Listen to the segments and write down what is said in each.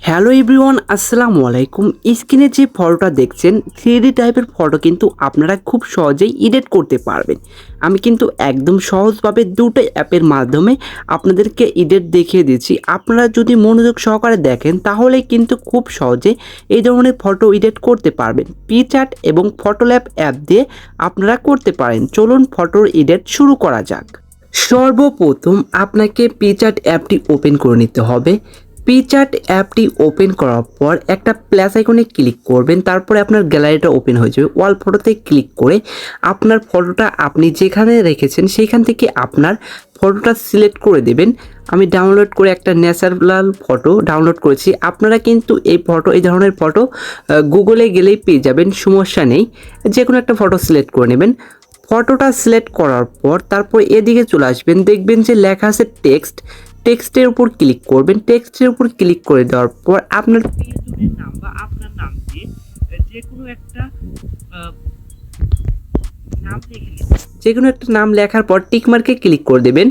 Hello everyone, আসসালামু আলাইকুম। স্ক্রিনে যে ফটোটা দেখছেন 3D টাইপের ফটো কিন্তু আপনারা খুব সহজেই এডিট করতে পারবেন। আমি কিন্তু একদম সহজভাবে দুটো অ্যাপের মাধ্যমে আপনাদেরকে এডিট দেখিয়ে দিচ্ছি। আপনারা যদি মনোযোগ সহকারে দেখেন তাহলে কিন্তু খুব সহজে এই ধরনের ফটো এডিট করতে পারবেন। পিকচার্ট এবং ফটোল্যাপ অ্যাপ দিয়ে আপনারা করতে পারেন। চলুন ফটোর এডিট শুরু করা যাক। সর্বপ্রথম আপনাকে পিকচার্ট অ্যাপটি ওপেন করে নিতে হবে। পিকচার্ট অ্যাপটি ওপেন করার পর একটা প্লাস আইকনে ক্লিক করবেন, তারপরে আপনার গ্যালারিটা ওপেন হয়ে যাবে। ওয়াল ফটোতে ক্লিক করে আপনার ফটোটা আপনি যেখানে রেখেছেন সেখান থেকে আপনার ফটোটা সিলেক্ট করে দেবেন। আমি ডাউনলোড করে একটা ন্যাচারাল ফটো ডাউনলোড করেছি। আপনারা কিন্তু এই ধরনের ফটো গুগলে গেলেই পেয়ে যাবেন, সমস্যা নেই। যে কোনো একটা ফটো সিলেক্ট করে নেবেন। ফটোটা সিলেক্ট করার পর তারপর এদিকে চলে আসবেন, দেখবেন যে লেখা আছে টেক্সটের উপর ক্লিক করবেন। টেক্সটের উপর ক্লিক করে দেওয়ার পর আপনার প্রিয়জনের নাম বা আপনার নাম দিয়ে যে কোনো একটা নাম লেখার পর টিকমার্কে ক্লিক করে দেবেন।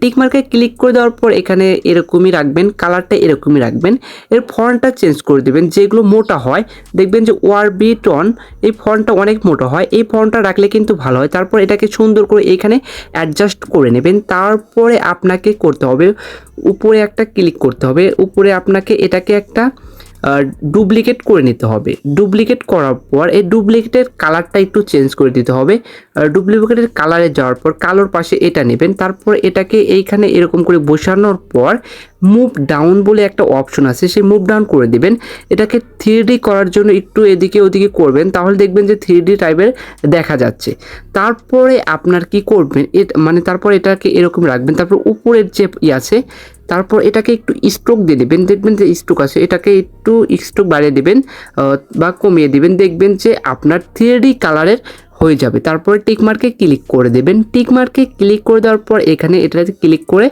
টিকমার্কে ক্লিক করে দেওয়ার পর এখানে এরকমই রাখবেন, কালারটা এরকমই রাখবেন। এর ফন্টটা চেঞ্জ করে দেবেন। যেগুলো মোটা হয় দেখবেন যে ওয়ারবি টন, এই ফন্টটা অনেক মোটা হয়, এই ফন্টটা রাখলে কিন্তু ভালো হয়। তারপর এটাকে সুন্দর করে এখানে অ্যাডজাস্ট করে নেবেন। তারপরে আপনাকে করতে হবে উপরে একটা ক্লিক করতে হবে। উপরে আপনাকে এটাকে একটা ডুপ্লিকেট করে নিতে হবে। ডুপ্লিকেট করার পর এই ডুপ্লিকেটের কালারটা একটু চেঞ্জ করে দিতে হবে। ডুপ্লিকেটের কালারে যাওয়ার পর কালোর পাশে এটা নেবেন। তারপর এটাকে এইখানে এরকম করে বসানোর পর মুভ ডাউন বলে একটা অপশন আছে, সেই মুভ ডাউন করে দিবেন। এটাকে 3D করার জন্য একটু এদিকে ওদিকে করবেন, তাহলে দেখবেন যে 3D টাইপের দেখা যাচ্ছে। তারপরে আপনার কি করবেন, তারপর এটাকে এরকম রাখবেন। তারপর উপরের যে আছে তারপর এটাকে একটু স্ট্রোক দিয়ে দেবেন। দেখবেন যে স্ট্রোক আছে, এটাকে একটু স্ট্রোক বাড়িয়ে দেবেন বা কমিয়ে দেবেন। দেখবেন যে আপনার 3D কালারের হয়ে যাবে। তারপরে টিকমার্কে ক্লিক করে দেবেন। টিকমার্কে ক্লিক করে দেওয়ার পর এখানে এটাতে ক্লিক করে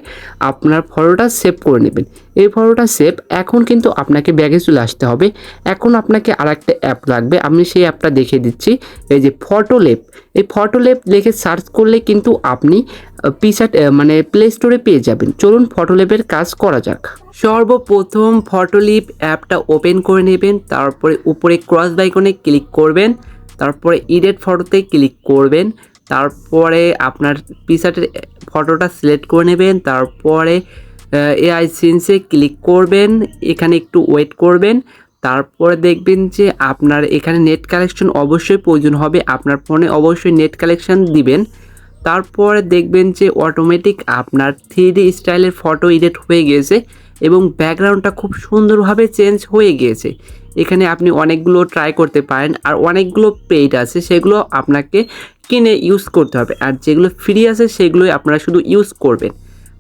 আপনার ফটোটা সেভ করে নেবেন। এই ফটোটা সেভ। এখন কিন্তু আপনাকে ব্যাগে চলে আসতে হবে। এখন আপনাকে আরেকটা অ্যাপ লাগবে, আমি সেই অ্যাপটা দেখিয়ে দিচ্ছি। এই যে ফটোলেপ, এই ফটোলেপ লিখে সার্চ করলে কিন্তু আপনি পিকচার্ট প্লে স্টোরে পেয়ে যাবেন। চলুন ফটোলেপের কাজ করা যাক। সর্বপ্রথম ফটোলিপ অ্যাপটা ওপেন করে নেবেন। তারপরে উপরে ক্রস আইকনে ক্লিক করবেন। তারপরে এডিট ফটোতে ক্লিক করবেন। তারপরে আপনার পিকচার্টের ফটোটা সিলেক্ট করে নেবেন। তারপরে এআই সিনসে ক্লিক করবেন। এখানে একটু ওয়েট করবেন। তারপরে দেখবেন যে আপনার এখানে নেট কালেকশন অবশ্যই প্রয়োজন হবে। আপনার ফোনে অবশ্যই নেট কালেকশন দিবেন। তারপরে দেখবেন যে অটোমেটিক আপনার 3D স্টাইলের ফটো এডিট হয়ে গিয়েছে এবং ব্যাকগ্রাউন্ডটা খুব সুন্দরভাবে চেঞ্জ হয়ে গিয়েছে। এখানে আপনি অনেকগুলো ট্রাই করতে পারেন, আর অনেকগুলো পেইড আছে, সেগুলো আপনাকে কিনে ইউজ করতে হবে। আর যেগুলো ফ্রি আছে সেগুলোই আপনারা শুধু ইউজ করবেন।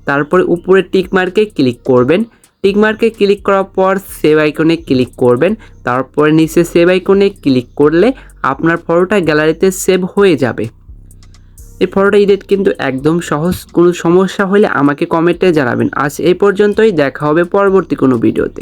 তারপরে উপরে টিকমার্কে ক্লিক করবেন। টিকমার্কে ক্লিক করার পর সেভ আইকনে ক্লিক করবেন। তারপরে নিচে সেভ আইকনে ক্লিক করলে আপনার ফটোটা গ্যালারিতে সেভ হয়ে যাবে। এই ফটোটা এডিট কিন্তু একদম সহজ। কোনো সমস্যা হলে আমাকে কমেন্টে জানাবেন। আজ এই পর্যন্তই, দেখা হবে পরবর্তী কোনো ভিডিওতে।